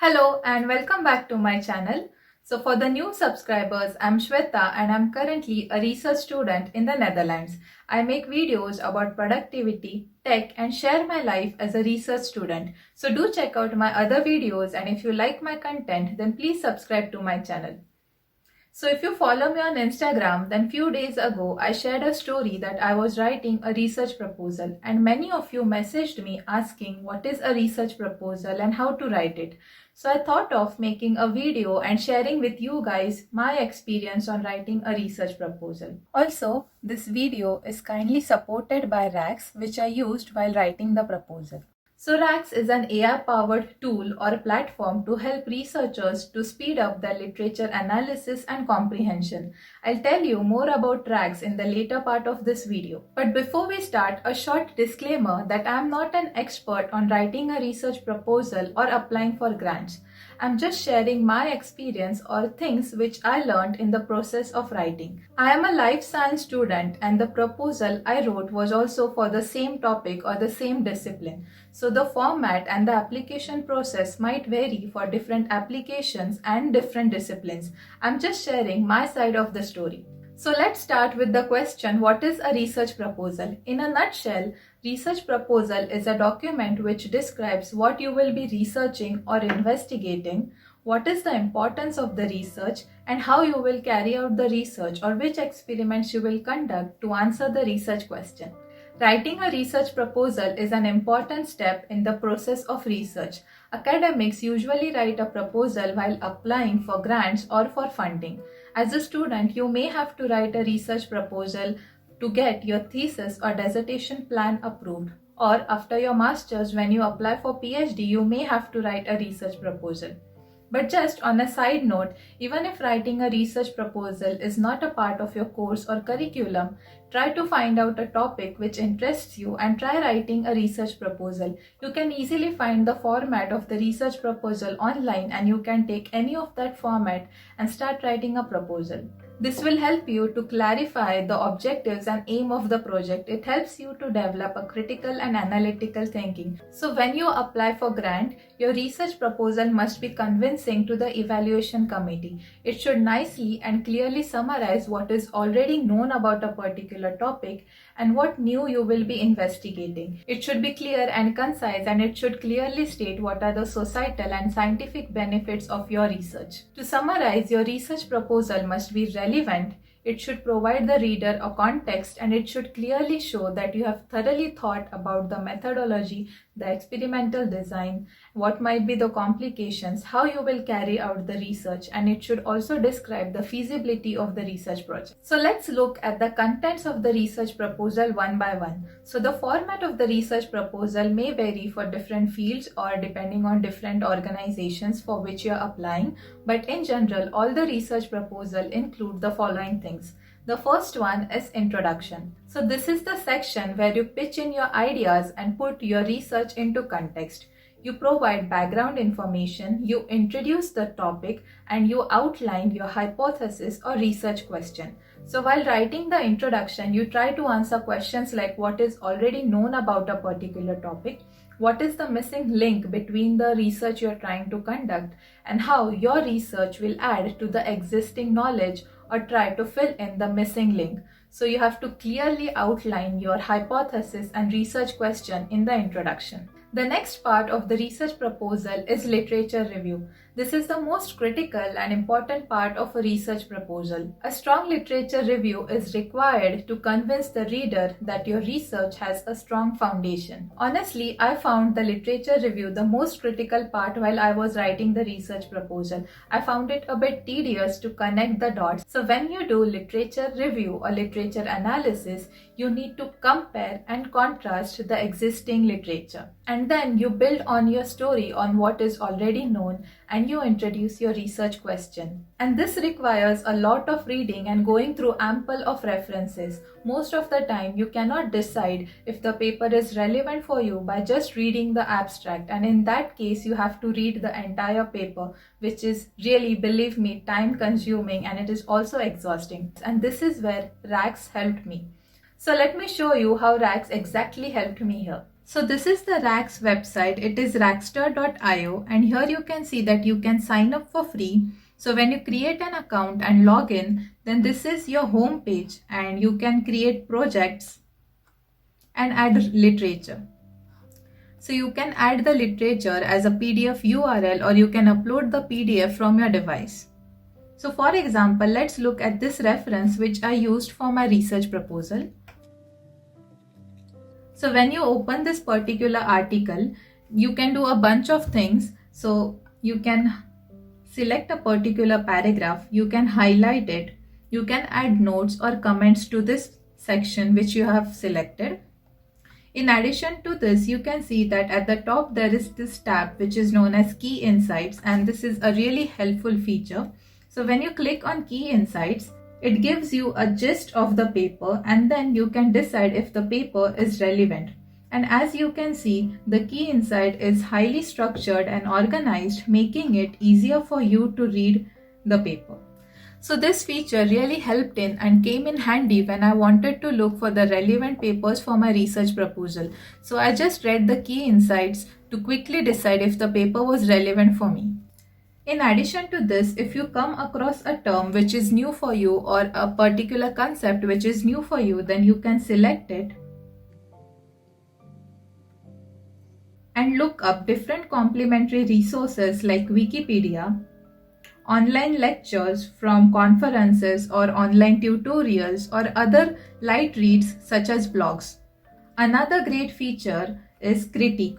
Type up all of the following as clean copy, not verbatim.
Hello and welcome back to my channel. So for the new subscribers, I'm Shweta and I'm currently a research student in the Netherlands. I make videos about productivity, tech and share my life as a research student. So do check out my other videos, and if you like my content then please subscribe to my channel. So if you follow me on Instagram, then few days ago I shared a story that I was writing a research proposal, and many of you messaged me asking what is a research proposal and how to write it. So I thought of making a video and sharing with you guys my experience on writing a research proposal. Also, this video is kindly supported by RAX, which I used while writing the proposal. So RAX is an AI-powered tool or platform to help researchers to speed up their literature analysis and comprehension. I'll tell you more about RAX in the later part of this video. But before we start, a short disclaimer that I'm not an expert on writing a research proposal or applying for grants. I'm just sharing my experience or things which I learned in the process of writing. I am a life science student and the proposal I wrote was also for the same topic or the same discipline. So the format and the application process might vary for different applications and different disciplines. I'm just sharing my side of the story. So let's start with the question, what is a research proposal? In a nutshell, research proposal is a document which describes what you will be researching or investigating, what is the importance of the research, and how you will carry out the research or which experiments you will conduct to answer the research question. Writing a research proposal is an important step in the process of research. Academics usually write a proposal while applying for grants or for funding. As a student, you may have to write a research proposal to get your thesis or dissertation plan approved. Or after your master's, when you apply for PhD, you may have to write a research proposal. But just on a side note, even if writing a research proposal is not a part of your course or curriculum, try to find out a topic which interests you and try writing a research proposal. You can easily find the format of the research proposal online, and you can take any of that format and start writing a proposal. This will help you to clarify the objectives and aim of the project. It helps you to develop a critical and analytical thinking. So when you apply for grant, your research proposal must be convincing to the evaluation committee. It should nicely and clearly summarize what is already known about a particular topic and what new you will be investigating. It should be clear and concise, and it should clearly state what are the societal and scientific benefits of your research. To summarize, your research proposal must be relevant. It should provide the reader a context, and it should clearly show that you have thoroughly thought about the methodology, the experimental design, what might be the complications, how you will carry out the research, and it should also describe the feasibility of the research project. So let's look at the contents of the research proposal one by one. So the format of the research proposal may vary for different fields or depending on different organizations for which you are applying, but in general, all the research proposal include the following things. The first one is introduction. So this is the section where you pitch in your ideas and put your research into context. You provide background information, you introduce the topic, and you outline your hypothesis or research question. So while writing the introduction, you try to answer questions like what is already known about a particular topic, what is the missing link between the research you are trying to conduct, and how your research will add to the existing knowledge or try to fill in the missing link. So you have to clearly outline your hypothesis and research question in the introduction. The next part of the research proposal is literature review. This is the most critical and important part of a research proposal. A strong literature review is required to convince the reader that your research has a strong foundation. Honestly, I found the literature review the most critical part while I was writing the research proposal. I found it a bit tedious to connect the dots. So when you do literature review or literature analysis, you need to compare and contrast the existing literature. And then you build on your story on what is already known, and you introduce your research question. And this requires a lot of reading and going through ample of references. Most of the time you cannot decide if the paper is relevant for you by just reading the abstract, and in that case you have to read the entire paper, which is really, believe me, time consuming, and it is also exhausting. And this is where RAX helped me. So let me show you how RAX exactly helped me here. So this is the RACS website. It is rackster.io, and here you can see that you can sign up for free. So when you create an account and log in, then this is your home page and you can create projects and add literature. So you can add the literature as a PDF URL, or you can upload the PDF from your device. So for example, let's look at this reference which I used for my research proposal. So when you open this particular article, you can do a bunch of things. So you can select a particular paragraph, you can highlight it, you can add notes or comments to this section which you have selected. In addition to this, you can see that at the top there is this tab which is known as Key Insights, and this is a really helpful feature. So when you click on Key Insights, it gives you a gist of the paper, and then you can decide if the paper is relevant. And as you can see, the key insight is highly structured and organized, making it easier for you to read the paper. So this feature really helped in and came in handy when I wanted to look for the relevant papers for my research proposal. So I just read the key insights to quickly decide if the paper was relevant for me. In addition to this, if you come across a term which is new for you or a particular concept which is new for you, then you can select it and look up different complementary resources like Wikipedia, online lectures from conferences or online tutorials, or other light reads such as blogs. Another great feature is Critique.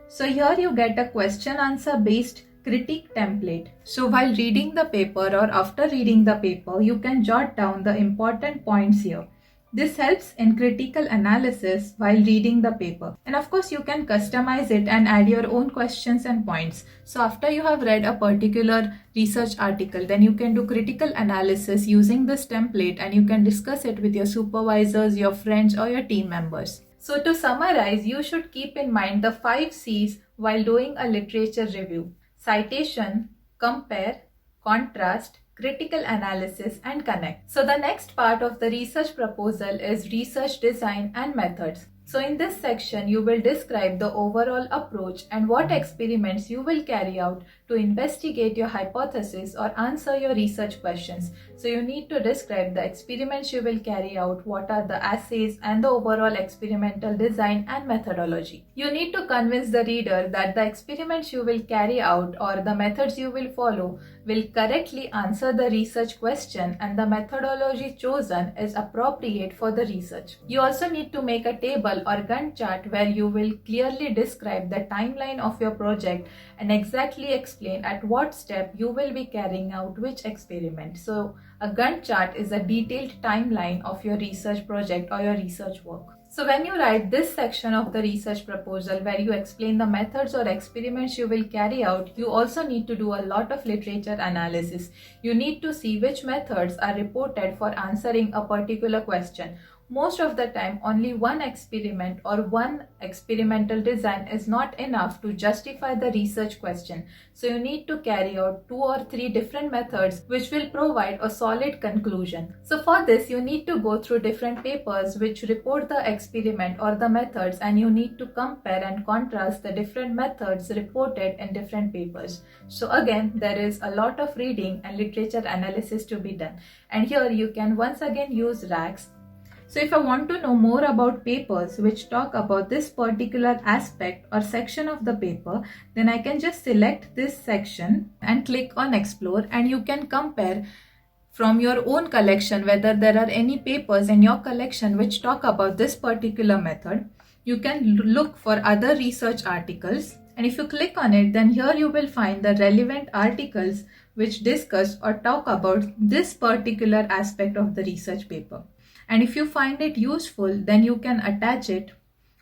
So here you get a question answer based critique template. So while reading the paper or after reading the paper, you can jot down the important points here. This helps in critical analysis while reading the paper. And of course, you can customize it and add your own questions and points. So after you have read a particular research article, then you can do critical analysis using this template, and you can discuss it with your supervisors, your friends, or your team members. So to summarize, you should keep in mind the 5 C's while doing a literature review: citation, compare, contrast, critical analysis, and connect. So the next part of the research proposal is research design and methods. So in this section, you will describe the overall approach and what experiments you will carry out to investigate your hypothesis or answer your research questions. So you need to describe the experiments you will carry out, what are the assays, and the overall experimental design and methodology. You need to convince the reader that the experiments you will carry out or the methods you will follow will correctly answer the research question and the methodology chosen is appropriate for the research. You also need to make a table or Gantt chart where you will clearly describe the timeline of your project and exactly explain at what step you will be carrying out which experiment. So a Gantt chart is a detailed timeline of your research project or your research work. So when you write this section of the research proposal where you explain the methods or experiments you will carry out, you also need to do a lot of literature analysis. You need to see which methods are reported for answering a particular question. Most of the time, only one experiment or one experimental design is not enough to justify the research question. So you need to carry out 2 or 3 different methods which will provide a solid conclusion. So for this, you need to go through different papers which report the experiment or the methods, and you need to compare and contrast the different methods reported in different papers. So again, there is a lot of reading and literature analysis to be done. And here you can once again use RACS. So if I want to know more about papers which talk about this particular aspect or section of the paper, then I can just select this section and click on Explore, and you can compare from your own collection whether there are any papers in your collection which talk about this particular method. You can look for other research articles, and if you click on it, then here you will find the relevant articles which discuss or talk about this particular aspect of the research paper. And if you find it useful, then you can attach it,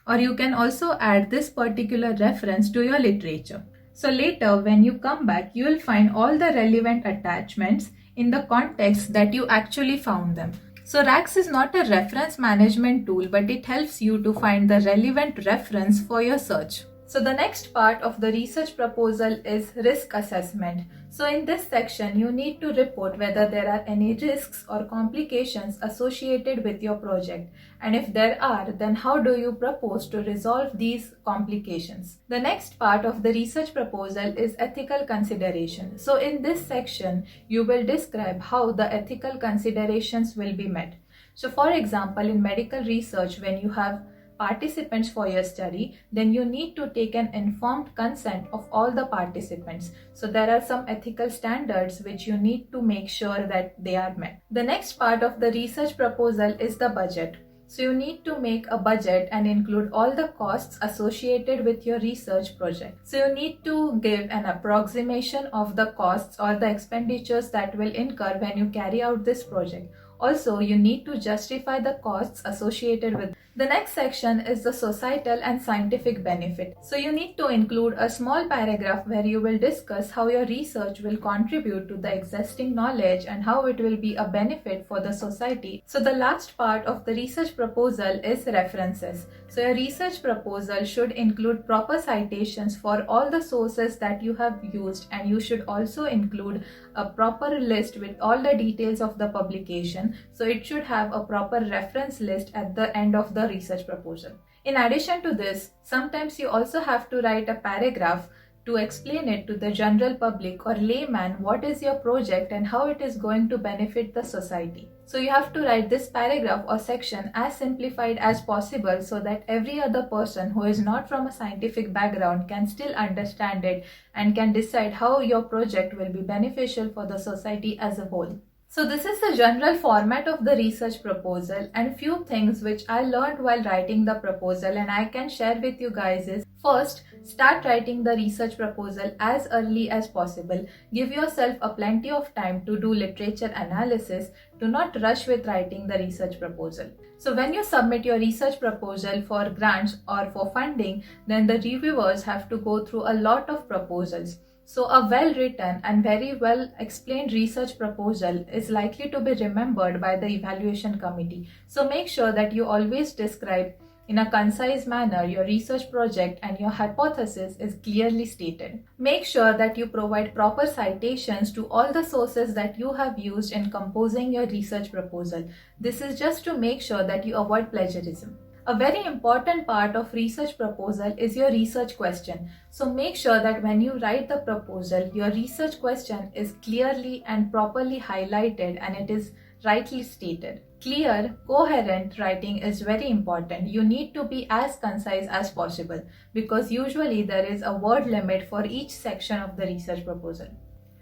or you can also add this particular reference to your literature. So later when you come back, you will find all the relevant attachments in the context that you actually found them. So RACS is not a reference management tool, but it helps you to find the relevant reference for your search. So the next part of the research proposal is risk assessment. So in this section, you need to report whether there are any risks or complications associated with your project. And if there are, then how do you propose to resolve these complications? The next part of the research proposal is ethical consideration. So in this section, you will describe how the ethical considerations will be met. So for example, in medical research, when you have participants for your study, then you need to take an informed consent of all the participants. So there are some ethical standards which you need to make sure that they are met. The next part of the research proposal is the budget. So you need to make a budget and include all the costs associated with your research project. So you need to give an approximation of the costs or the expenditures that will incur when you carry out this project. Also, you need to justify the costs associated with. The next section is the societal and scientific benefit. So you need to include a small paragraph where you will discuss how your research will contribute to the existing knowledge and how it will be a benefit for the society. So the last part of the research proposal is references. So your research proposal should include proper citations for all the sources that you have used, and you should also include a proper list with all the details of the publication. So it should have a proper reference list at the end of the research proposal. In addition to this, sometimes you also have to write a paragraph to explain it to the general public or layman what is your project and how it is going to benefit the society. So you have to write this paragraph or section as simplified as possible so that every other person who is not from a scientific background can still understand it and can decide how your project will be beneficial for the society as a whole. So this is the general format of the research proposal, and few things which I learned while writing the proposal and I can share with you guys is: first, start writing the research proposal as early as possible. Give yourself a plenty of time to do literature analysis. Do not rush with writing the research proposal. So when you submit your research proposal for grants or for funding, then the reviewers have to go through a lot of proposals. So a well-written and very well-explained research proposal is likely to be remembered by the evaluation committee. So make sure that you always describe in a concise manner your research project and your hypothesis is clearly stated. Make sure that you provide proper citations to all the sources that you have used in composing your research proposal. This is just to make sure that you avoid plagiarism. A very important part of research proposal is your research question. So make sure that when you write the proposal, your research question is clearly and properly highlighted and it is rightly stated. Clear, coherent writing is very important. You need to be as concise as possible because usually there is a word limit for each section of the research proposal.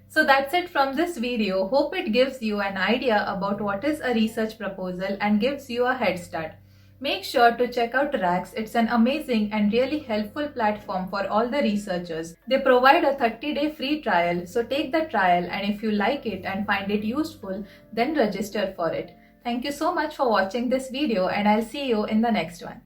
So that's it from this video. Hope it gives you an idea about what is a research proposal and gives you a head start. Make sure to check out RACS. It's an amazing and really helpful platform for all the researchers. They provide a 30-day free trial, so take the trial, and if you like it and find it useful, then register for it. Thank you so much for watching this video, and I'll see you in the next one.